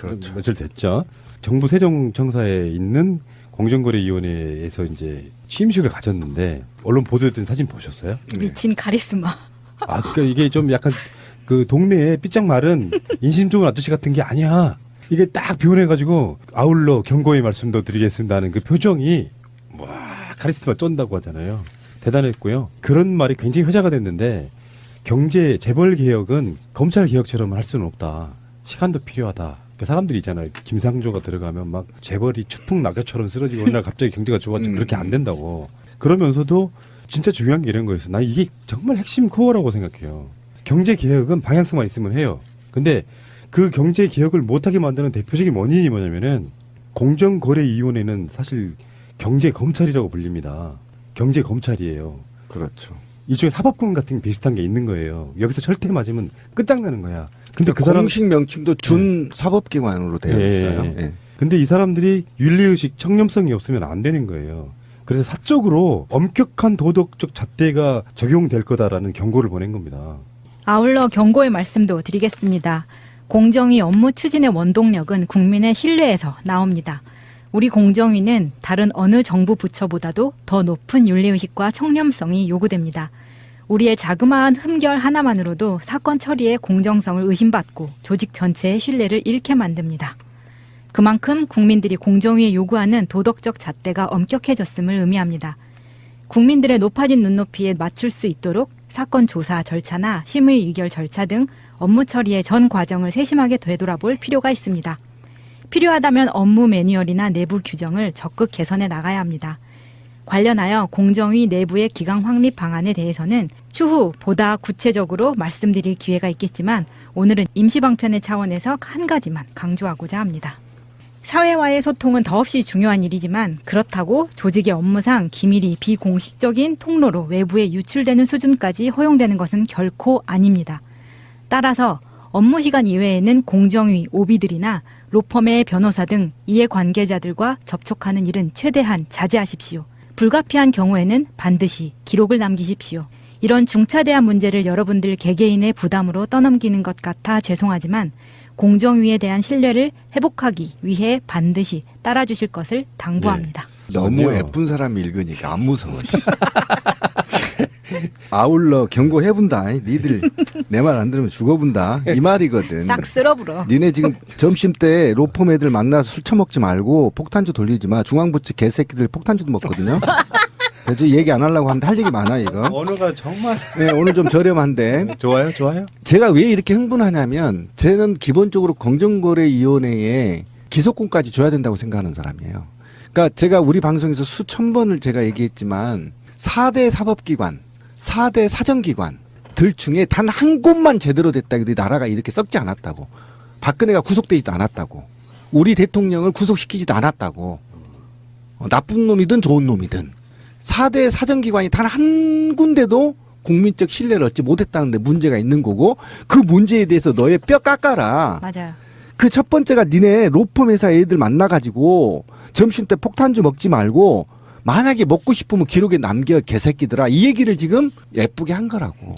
그렇죠. 며칠 됐죠. 정부 세종청사에 있는 공정거래위원회에서 이제 취임식을 가졌는데 언론 보도했던 사진 보셨어요? 미친 카리스마. 아, 그러니까 이게 좀 약간 그 동네에 삐짝 마른 인심 좋은 아저씨 같은 게 아니야. 이게 딱 표현해가지고 아울러 경고의 말씀도 드리겠습니다 하는 그 표정이 와 카리스마 쩐다고 하잖아요. 대단했고요. 그런 말이 굉장히 회자가 됐는데 경제 재벌 개혁은 검찰 개혁처럼 할 수는 없다. 시간도 필요하다. 그 사람들이 있잖아요. 김상조가 들어가면 막 재벌이 추풍 낙엽처럼 쓰러지고 어느 날 갑자기 경제가 좋아지고 그렇게 안 된다고. 그러면서도 진짜 중요한 게 이런 거였어. 난 이게 정말 핵심 코어라고 생각해요. 경제 개혁은 방향성만 있으면 해요. 근데 그 경제 개혁을 못하게 만드는 대표적인 원인이 뭐냐면은 공정거래위원회는 사실 경제 검찰이라고 불립니다. 경제 검찰이에요. 그렇죠. 일종의 사법권 같은 비슷한 게 있는 거예요. 여기서 절대 맞으면 끝장나는 거야. 근데 그 사람 공식 명칭도 준 사법기관으로 되어 있어요. 예. 근데 이 사람들이 윤리의식, 청렴성이 없으면 안 되는 거예요. 그래서 사적으로 엄격한 도덕적 잣대가 적용될 거다라는 경고를 보낸 겁니다. 아울러 경고의 말씀도 드리겠습니다. 공정위 업무 추진의 원동력은 국민의 신뢰에서 나옵니다. 우리 공정위는 다른 어느 정부 부처보다도 더 높은 윤리의식과 청렴성이 요구됩니다. 우리의 자그마한 흠결 하나만으로도 사건 처리의 공정성을 의심받고 조직 전체의 신뢰를 잃게 만듭니다. 그만큼 국민들이 공정위에 요구하는 도덕적 잣대가 엄격해졌음을 의미합니다. 국민들의 높아진 눈높이에 맞출 수 있도록 사건 조사 절차나 심의 의결 절차 등 업무 처리의 전 과정을 세심하게 되돌아볼 필요가 있습니다. 필요하다면 업무 매뉴얼이나 내부 규정을 적극 개선해 나가야 합니다. 관련하여 공정위 내부의 기강 확립 방안에 대해서는 추후 보다 구체적으로 말씀드릴 기회가 있겠지만 오늘은 임시방편의 차원에서 한 가지만 강조하고자 합니다. 사회와의 소통은 더없이 중요한 일이지만 그렇다고 조직의 업무상 기밀이 비공식적인 통로로 외부에 유출되는 수준까지 허용되는 것은 결코 아닙니다. 따라서 업무 시간 이외에는 공정위 오비들이나 로펌의 변호사 등 이해관계자들과 접촉하는 일은 최대한 자제하십시오. 불가피한 경우에는 반드시 기록을 남기십시오. 이런 중차대한 문제를 여러분들 개개인의 부담으로 떠넘기는 것 같아 죄송하지만 공정위에 대한 신뢰를 회복하기 위해 반드시 따라주실 것을 당부합니다. 너무 전혀. 예쁜 사람이 읽으니까 안 무서워. 아울러 경고해본다. 니들 내 말 안 들으면 죽어본다. 이 말이거든. 싹 쓸어불어. 니네 지금 점심 때 로펌 애들 만나서 술 처먹지 말고 폭탄주 돌리지 마. 중앙부처 개새끼들 폭탄주도 먹거든요. 그래서 얘기 안 하려고 하는데 할 얘기 많아 이거. 언어가 정말 네, 오늘 좀 저렴한데. 좋아요, 좋아요. 제가 왜 이렇게 흥분하냐면 저는 기본적으로 공정거래위원회에 기소권까지 줘야 된다고 생각하는 사람이에요. 그러니까 제가 우리 방송에서 수천 번을 제가 얘기했지만 4대 사법기관, 4대 사정기관들 중에 단 한 곳만 제대로 됐다. 우리 나라가 이렇게 썩지 않았다고. 박근혜가 구속되지도 않았다고. 우리 대통령을 구속시키지도 않았다고. 나쁜 놈이든 좋은 놈이든. 4대 사정기관이 단 한 군데도 국민적 신뢰를 얻지 못했다는데 문제가 있는 거고 그 문제에 대해서 너의 뼈 깎아라. 맞아요. 그 첫 번째가 니네 로펌 회사 애들 만나가지고 점심 때 폭탄주 먹지 말고 만약에 먹고 싶으면 기록에 남겨 개새끼들아 이 얘기를 지금 예쁘게 한 거라고.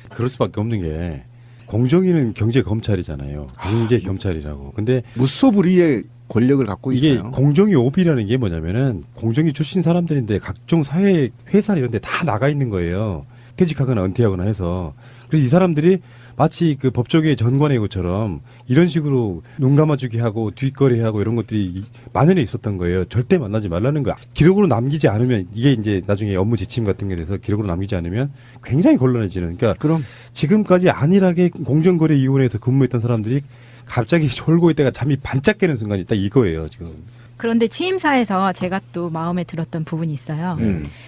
그럴 수밖에 없는 게 공정위는 경제 검찰이잖아요. 경제 검찰이라고. 근데 무소불위의 권력을 갖고 이게 있어요. 공정위 오비라는 게 뭐냐면은 공정위 출신 사람들인데 각종 사회 회사 이런 데 다 나가 있는 거예요. 퇴직하거나 은퇴하거나 해서. 그래서 이 사람들이 마치 그 법조계의 전관예우처럼 이런 식으로 눈 감아주기 하고 뒷거래하고 이런 것들이 만연해 있었던 거예요. 절대 만나지 말라는 거야. 기록으로 남기지 않으면 이게 이제 나중에 업무 지침 같은 게 돼서 기록으로 남기지 않으면 굉장히 곤란해지는. 그러니까 그럼 지금까지 안일하게 공정거래위원회에서 근무했던 사람들이 갑자기 졸고 있다가 잠이 반짝 깨는 순간이 딱 이거예요, 지금. 그런데 취임사에서 제가 또 마음에 들었던 부분이 있어요.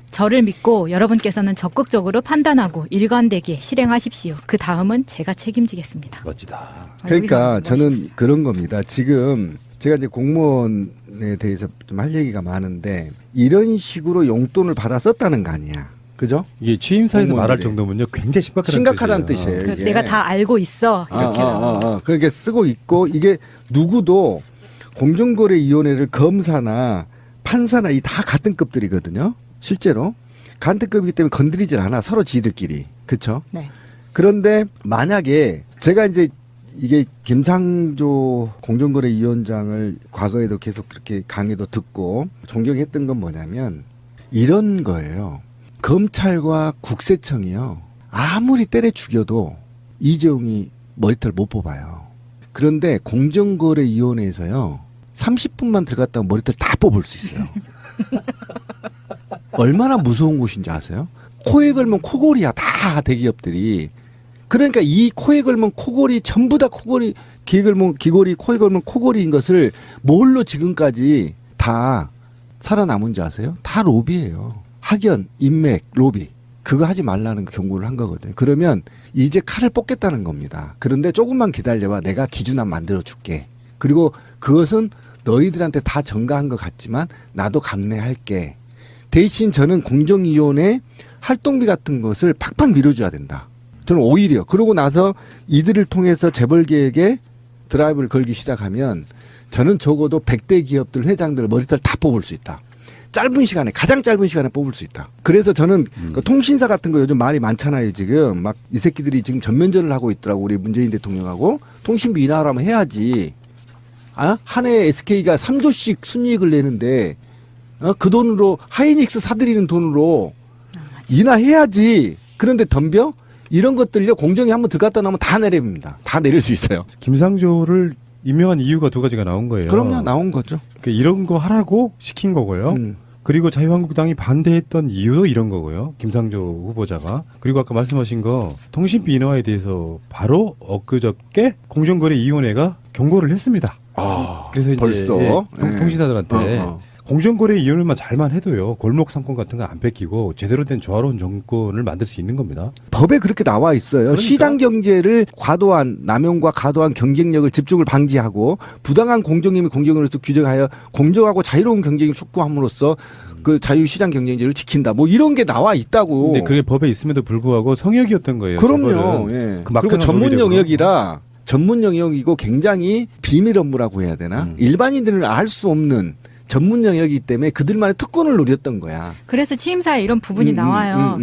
저를 믿고 여러분께서는 적극적으로 판단하고 일관되게 실행하십시오. 그 다음은 제가 책임지겠습니다. 멋지다. 그러니까 여기서 저는 멋있었어요. 그런 겁니다. 지금 제가 이제 공무원에 대해서 좀 할 얘기가 많은데 이런 식으로 용돈을 받아 썼다는 거 아니야. 그죠? 이게 취임사에서 말할 공무원들이. 정도면요 굉장히 심각하다는 뜻이에요. 그 이게. 내가 다 알고 있어. 이렇게. 그렇게 쓰고 있고 이게 누구도 공정거래위원회를 검사나 판사나 이 다 같은 급들이거든요. 실제로 같은 급이기 때문에 건드리질 않아 서로 지들끼리. 그렇죠? 네. 그런데 만약에 제가 이제 이게 김상조 공정거래위원장을 과거에도 계속 그렇게 강의도 듣고 존경했던 건 뭐냐면 이런 거예요. 검찰과 국세청이요. 아무리 때려 죽여도 이재용이 머리털 못 뽑아요. 그런데 공정거래위원회에서요. 30분만 들어갔다가 머리털 다 뽑을 수 있어요. 얼마나 무서운 곳인지 아세요? 코에 걸면 코골이야. 다 대기업들이. 그러니까 이 코에 걸면 코골이 전부 다 코골이 귀에 걸면 귀골이 코에 걸면 코골이인 것을 뭘로 지금까지 다 살아남은지 아세요? 다 로비예요. 학연, 인맥, 로비. 그거 하지 말라는 경고를 한 거거든요. 그러면 이제 칼을 뽑겠다는 겁니다. 그런데 조금만 기다려봐. 내가 기준안 만들어줄게. 그리고 그것은 너희들한테 다 전가한 것 같지만 나도 감내할게. 대신 저는 공정위원회 활동비 같은 것을 팍팍 밀어줘야 된다. 저는 오히려 그러고 나서 이들을 통해서 재벌계에게 드라이브를 걸기 시작하면 저는 적어도 100대 기업들 회장들 머리털 다 뽑을 수 있다. 짧은 시간에 가장 짧은 시간에 뽑을 수 있다. 그래서 저는 그 통신사 같은 거 요즘 말이 많잖아요. 지금 막 이 새끼들이 지금 전면전을 하고 있더라고. 우리 문재인 대통령하고 통신비 인하하라면 해야지. 아? 한 해에 SK가 3조씩 순이익을 내는데 그 돈으로 하이닉스 사들이는 돈으로 인하해야지. 그런데 덤벼? 이런 것들요. 공정이 한번 들어갔다 나오면 다 내립니다. 다 내릴 수 있어요. 김상조를 임명한 이유가 두 가지가 나온 거예요. 그럼요. 나온 거죠. 그러니까 이런 거 하라고 시킨 거고요. 그리고 자유한국당이 반대했던 이유도 이런 거고요. 김상조 후보자가. 그리고 아까 말씀하신 거 통신비 인하에 대해서 바로 엊그저께 공정거래위원회가 경고를 했습니다. 아, 그래서 이제 벌써? 네. 통신사들한테 공정거래위원회만 잘만 해도요. 골목 상권 같은 거 안 뺏기고 제대로 된 조화로운 정권을 만들 수 있는 겁니다. 법에 그렇게 나와 있어요. 그러니까. 시장 경제를 과도한 남용과 과도한 경쟁력을 집중을 방지하고 부당한 공정임의 공정으로서 규정하여 공정하고 자유로운 경쟁을 촉구함으로써 그 자유시장 경쟁제를 지킨다. 뭐 이런 게 나와 있다고. 근데 그게 법에 있음에도 불구하고 성역이었던 거예요. 그럼요. 재벌은. 예. 그 그리고 막강한 전문 로비력으로. 영역이라 전문 영역이고 굉장히 비밀 업무라고 해야 되나? 일반인들은 알 수 없는 전문 영역이기 때문에 그들만의 특권을 누렸던 거야. 그래서 취임사에 이런 부분이 나와요.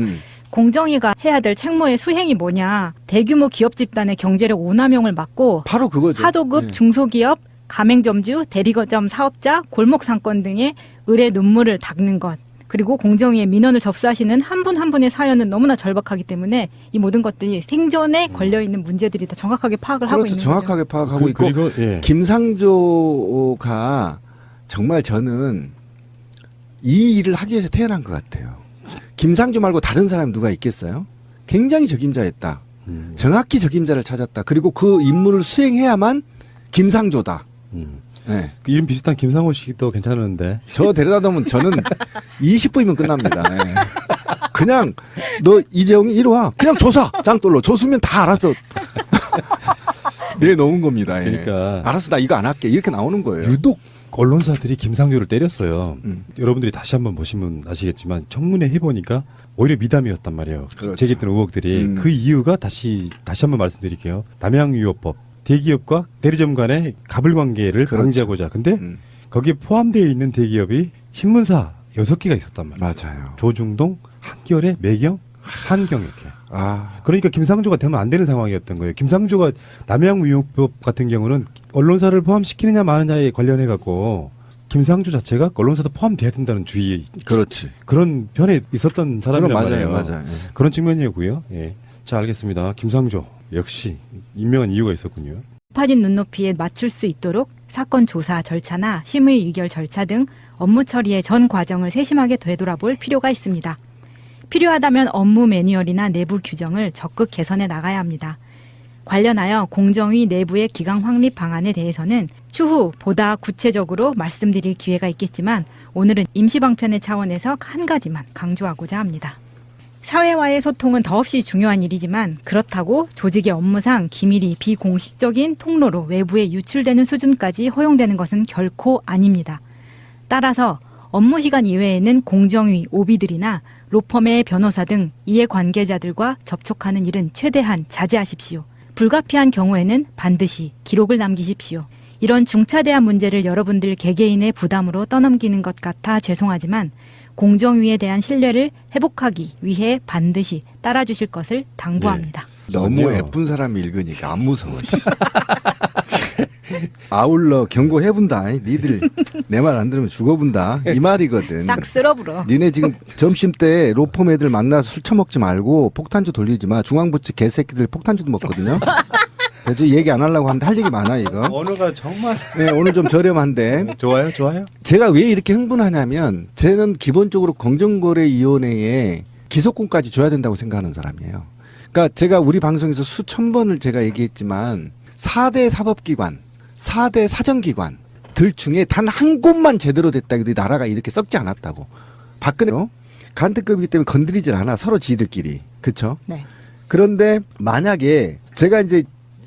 공정위가 해야 될 책무의 수행이 뭐냐. 대규모 기업 집단의 경제력 오남용을 막고 바로 그거죠. 하도급 예. 중소기업, 가맹점주, 대리거점 사업자, 골목상권 등의 을의 눈물을 닦는 것. 그리고 공정위에 민원을 접수하시는 한 분 한 분의 사연은 너무나 절박하기 때문에 이 모든 것들이 생전에 걸려있는 문제들이 다 정확하게 파악을 하고 그렇죠. 있는 정확하게 파악하고 있고 그리고 예. 김상조가 정말 저는 이 일을 하기 위해서 태어난 것 같아요. 김상조 말고 다른 사람이 누가 있겠어요? 굉장히 적임자였다. 정확히 적임자를 찾았다. 그리고 그 임무를 수행해야만 김상조다. 네. 그 이름 비슷한 김상호 씨도 괜찮은데. 저 데려다 놓으면 저는 20분이면 끝납니다. 네. 그냥 너 이재용이 이리 와. 그냥 조사 장돌로 조수면 다 알아서 내놓은 겁니다. 예. 그러니까. 알았어 나 이거 안 할게 이렇게 나오는 거예요. 유독 언론사들이 김상조를 때렸어요. 여러분들이 다시 한번 보시면 아시겠지만 청문회 해보니까 오히려 미담이었단 말이에요. 그렇죠. 제기했던 의혹들이. 그 이유가 다시 한번 말씀드릴게요. 남양유업법 대기업과 대리점 간의 갑을 관계를 그렇죠. 방지하고자. 근데 거기에 포함되어 있는 대기업이 신문사 6개가 있었단 말이에요. 맞아요. 조중동, 한겨레, 매경, 한경 이렇게. 아 그러니까 김상조가 되면 안 되는 상황이었던 거예요. 김상조가 남양유업법 같은 경우는 언론사를 포함시키느냐 마느냐에 관련해 갖고 김상조 자체가 언론사도 포함돼야 된다는 주의 그렇지. 그런 편에 있었던 사람이란 맞아요, 말이에요. 맞아요. 예. 그런 측면이고요. 예. 자 알겠습니다. 김상조 역시 임명한 이유가 있었군요. 높아진 눈높이에 맞출 수 있도록 사건 조사 절차나 심의 의결 절차 등 업무 처리의 전 과정을 세심하게 되돌아볼 필요가 있습니다. 필요하다면 업무 매뉴얼이나 내부 규정을 적극 개선해 나가야 합니다. 관련하여 공정위 내부의 기강 확립 방안에 대해서는 추후 보다 구체적으로 말씀드릴 기회가 있겠지만 오늘은 임시방편의 차원에서 한 가지만 강조하고자 합니다. 사회와의 소통은 더없이 중요한 일이지만 그렇다고 조직의 업무상 기밀이 비공식적인 통로로 외부에 유출되는 수준까지 허용되는 것은 결코 아닙니다. 따라서 업무 시간 이외에는 공정위, 오비들이나 로펌의 변호사 등 이해관계자들과 접촉하는 일은 최대한 자제하십시오. 불가피한 경우에는 반드시 기록을 남기십시오. 이런 중차대한 문제를 여러분들 개개인의 부담으로 떠넘기는 것 같아 죄송하지만 공정위에 대한 신뢰를 회복하기 위해 반드시 따라주실 것을 당부합니다. 너무 아니요. 예쁜 사람이 읽으니까 안 무서워. 씨. 아울러 경고해본다. 니들 내 말 안 들으면 죽어본다. 이 말이거든. 싹 쓸어불어. 니네 지금 점심 때 로펌 애들 만나서 술 처먹지 말고 폭탄주 돌리지 마. 중앙부츠 개새끼들 폭탄주도 먹거든요. 그래서 얘기 안 하려고 하는데 할 얘기 많아 이거. 언어가 정말 네, 오늘 좀 저렴한데 좋아요, 좋아요. 제가 왜 이렇게 흥분하냐면 저는 기본적으로 공정거래위원회에 기소권까지 줘야 된다고 생각하는 사람이에요. 그러니까 제가 우리 방송에서 수천 번을 제가 얘기했지만 4대 사법기관, 4대 사정기관들 중에 단 한 곳만 제대로 됐다. 이 나라가 이렇게 썩지 않았다고. 박근혜 간특급이기 때문에 건드리질 않아. 서로 지들끼리. 그렇죠? 네. 그런데 만약에 제가 이제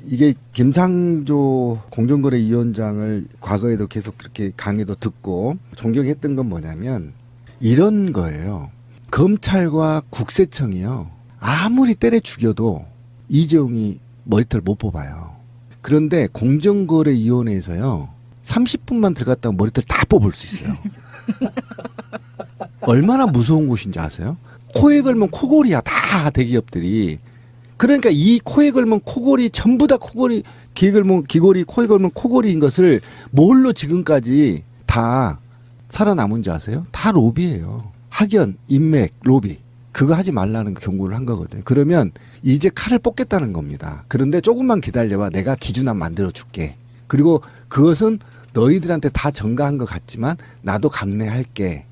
이게 김상조 공정거래위원장을 과거에도 계속 그렇게 강의도 듣고 존경했던 건 뭐냐면 이런 거예요. 검찰과 국세청이요. 아무리 때려 죽여도 이재용이 머리털 못 뽑아요. 그런데 공정거래위원회에서요. 30분만 들어갔다가 머리털 다 뽑을 수 있어요. 얼마나 무서운 곳인지 아세요? 코에 걸면 코골이야. 다 대기업들이. 그러니까 이 코에 걸면 코골이 전부 다 코골이 귀에 걸면 귀골이 코에 걸면 코골이인 것을 뭘로 지금까지 다 살아남은지 아세요? 다 로비예요. 학연, 인맥, 로비. 그거 하지 말라는 경고를 한 거거든요. 그러면 이제 칼을 뽑겠다는 겁니다. 그런데 조금만 기다려봐. 내가 기준안 만들어 줄게. 그리고 그것은 너희들한테 다 전가한 것 같지만 나도 감내할게.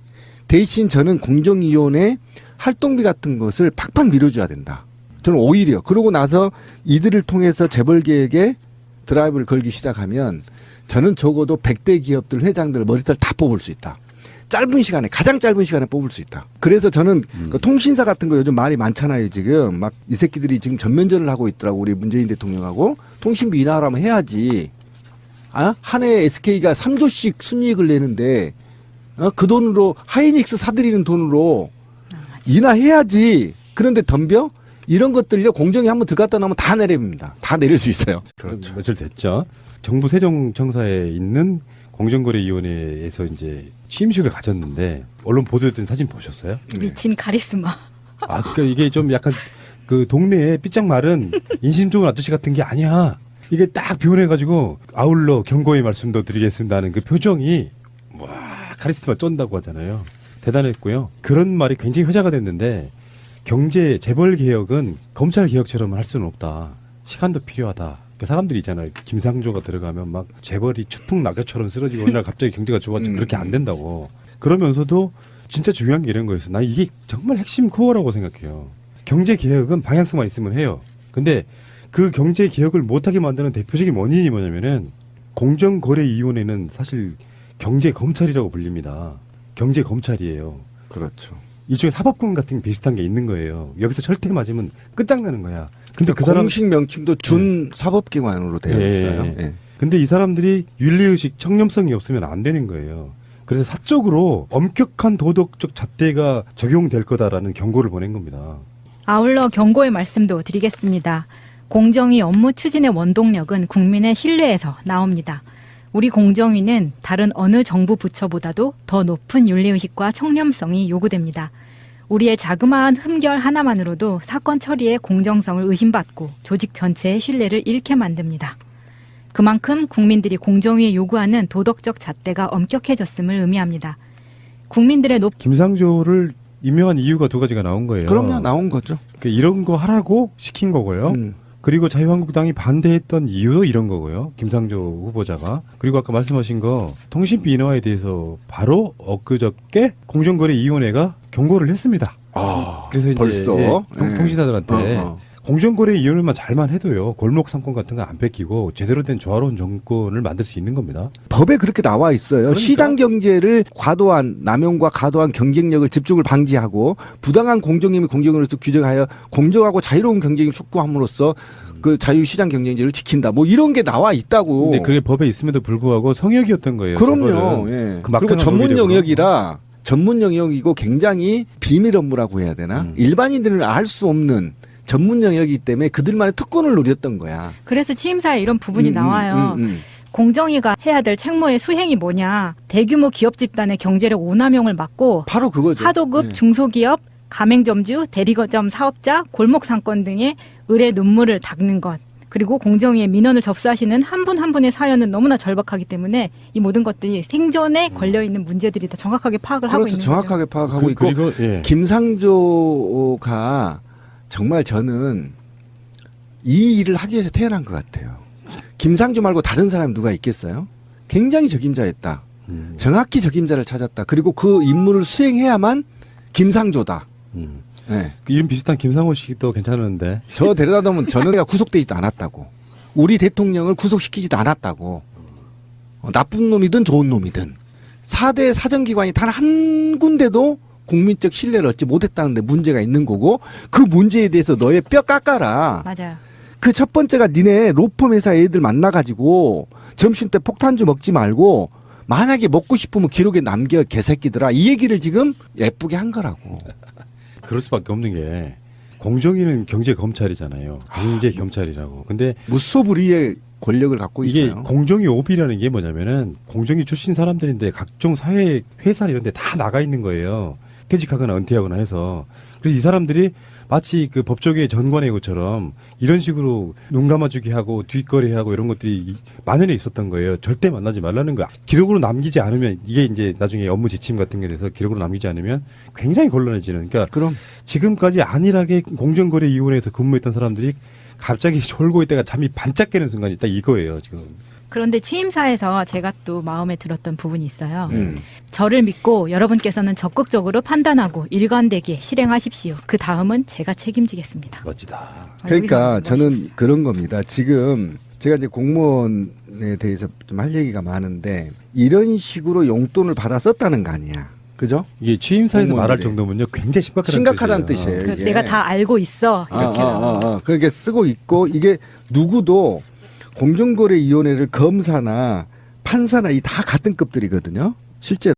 대신 저는 공정위원회 활동비 같은 것을 팍팍 밀어줘야 된다. 저는 오히려 그러고 나서 이들을 통해서 재벌계에게 드라이브를 걸기 시작하면 저는 적어도 100대 기업들 회장들 머리털 다 뽑을 수 있다. 짧은 시간에 가장 짧은 시간에 뽑을 수 있다. 그래서 저는 그 통신사 같은 거 요즘 말이 많잖아요. 지금 막 이 새끼들이 지금 전면전을 하고 있더라고. 우리 문재인 대통령하고 통신비 인하하라면 해야지. 아? 한 해에 SK가 3조씩 순이익을 내는데 그 돈으로 하이닉스 사들이는 돈으로 인하해야지. 그런데 덤벼? 이런 것들요 공정위 한번 들어갔다 나오면 다 내립니다. 다 내릴 수 있어요. 그렇죠. 며칠 됐죠. 정부 세종청사에 있는 공정거래위원회에서 이제 취임식을 가졌는데 언론 보도됐던 사진 보셨어요? 미친 카리스마. 아, 그러니까 이게 좀 약간 그 동네에 삐짝 마른 인심 좋은 아저씨 같은 게 아니야. 이게 딱 표현해가지고 아울러 경고의 말씀도 드리겠습니다 하는 그 표정이 와 카리스마 쩐다고 하잖아요. 대단했고요. 그런 말이 굉장히 회자가 됐는데 경제 재벌 개혁은 검찰 개혁처럼 할 수는 없다. 시간도 필요하다. 그 사람들이 있잖아요. 김상조가 들어가면 막 재벌이 추풍 낙엽처럼 쓰러지고 어느 날 갑자기 경제가 좋아지고 그렇게 안 된다고. 그러면서도 진짜 중요한 게 이런 거였어. 난 이게 정말 핵심 코어라고 생각해요. 경제 개혁은 방향성만 있으면 해요. 근데 그 경제 개혁을 못하게 만드는 대표적인 원인이 뭐냐면은 공정거래위원회는 사실 경제 검찰이라고 불립니다. 경제 검찰이에요. 그렇죠. 일종의 사법권 같은 게 비슷한 게 있는 거예요. 여기서 철퇴 맞으면 끝장나는 거야. 근데 그 사람 공식 명칭도 준 사법기관으로 되어 있어요. 예. 근데 이 사람들이 윤리의식, 청렴성이 없으면 안 되는 거예요. 그래서 사적으로 엄격한 도덕적 잣대가 적용될 거다라는 경고를 보낸 겁니다. 아울러 경고의 말씀도 드리겠습니다. 공정위 업무 추진의 원동력은 국민의 신뢰에서 나옵니다. 우리 공정위는 다른 어느 정부 부처보다도 더 높은 윤리의식과 청렴성이 요구됩니다. 우리의 자그마한 흠결 하나만으로도 사건 처리의 공정성을 의심받고 조직 전체의 신뢰를 잃게 만듭니다. 그만큼 국민들이 공정위에 요구하는 도덕적 잣대가 엄격해졌음을 의미합니다. 국민들의 김상조를 임명한 이유가 두 가지가 나온 거예요. 그럼요. 나온 거죠. 그러니까 이런 거 하라고 시킨 거고요. 그리고 자유한국당이 반대했던 이유도 이런 거고요. 김상조 후보자가. 그리고 아까 말씀하신 거 통신비 인하에 대해서 바로 엊그저께 공정거래위원회가 경고를 했습니다. 아, 그래서 이제 벌써? 네. 통신사들한테 공정거래위원회만 잘만 해도요. 골목 상권 같은 거 안 뺏기고 제대로 된 조화로운 정권을 만들 수 있는 겁니다. 법에 그렇게 나와 있어요. 그러니까. 시장 경제를 과도한 남용과 과도한 경쟁력을 집중을 방지하고 부당한 공정임의 공정으로서 규정하여 공정하고 자유로운 경쟁을 촉구함으로써 그 자유시장 경쟁제를 지킨다. 뭐 이런 게 나와 있다고. 근데 그게 법에 있음에도 불구하고 성역이었던 거예요. 그럼요. 재벌은. 예. 그 그리고 막강한 전문 로비력으로. 영역이라 전문 영역이고 굉장히 비밀 업무라고 해야 되나? 일반인들은 알 수 없는 전문 영역이기 때문에 그들만의 특권을 누렸던 거야. 그래서 취임사에 이런 부분이 나와요. 공정위가 해야 될 책무의 수행이 뭐냐. 대규모 기업 집단의 경제력 오남용을 막고 바로 그거죠. 하도급 예. 중소기업 가맹점주, 대리점 사업자, 골목 상권 등의 을의 눈물을 닦는 것. 그리고 공정위에 민원을 접수하시는 한 분 한 분의 사연은 너무나 절박하기 때문에 이 모든 것들이 생존에 걸려 있는 문제들이 다 정확하게 파악을 하고 그렇죠. 있는 정확하게 파악하고 있고 그리고 예. 김상조가 정말 저는 이 일을 하기 위해서 태어난 것 같아요. 김상조 말고 다른 사람 누가 있겠어요? 굉장히 적임자였다. 정확히 적임자를 찾았다. 그리고 그 임무를 수행해야만 김상조다. 네. 이름 비슷한 김상호 씨도 괜찮은데. 저 데려다 놓으면 저는 구속되지도 않았다고. 우리 대통령을 구속시키지도 않았다고. 나쁜 놈이든 좋은 놈이든. 4대 사정기관이 단 한 군데도 국민적 신뢰를 얻지 못했다는 데 문제가 있는 거고 그 문제에 대해서 너의 뼈 깎아라. 맞아요. 그 첫 번째가 니네 로펌 회사 애들 만나가지고 점심 때 폭탄주 먹지 말고 만약에 먹고 싶으면 기록에 남겨 개새끼들아. 이 얘기를 지금 예쁘게 한 거라고. 그럴 수밖에 없는 게 공정위는 경제 검찰이잖아요. 경제 경찰이라고. 근데 무소불위의 권력을 갖고 이게 있어요. 공정위 오비라는 게 뭐냐면은 공정위 출신 사람들인데 각종 사회 회사 이런 데 다 나가 있는 거예요. 퇴직하거나 은퇴하거나 해서. 그래서 이 사람들이 마치 그 법조계의 전관예우처럼 이런 식으로 눈 감아주기 하고 뒷거래하고 이런 것들이 만연해 있었던 거예요. 절대 만나지 말라는 거야. 기록으로 남기지 않으면 이게 이제 나중에 업무 지침 같은 게 돼서 기록으로 남기지 않으면 굉장히 곤란해지는. 그러니까 그럼 지금까지 안일하게 공정거래위원회에서 근무했던 사람들이 갑자기 졸고 있다가 잠이 반짝 깨는 순간이 딱 이거예요, 지금. 그런데 취임사에서 제가 또 마음에 들었던 부분이 있어요. 음. 저를 믿고 여러분께서는 적극적으로 판단하고 일관되게 실행하십시오. 그 다음은 제가 책임지겠습니다. 멋지다. 그러니까 여기서 저는 멋있어. 그런 겁니다. 지금 제가 이제 공무원에 대해서 좀 할 얘기가 많은데 이런 식으로 용돈을 받아 썼다는 거 아니야. 그죠? 이게 취임사에서 말할 공무원들이. 정도면요 굉장히 심각하다는 뜻이에요. 뜻이에요. 그 이게. 내가 다 알고 있어. 이렇게. 그렇게 쓰고 있고 이게 누구도 공정거래위원회를 검사나 판사나 이 다 같은 급들이거든요. 실제로.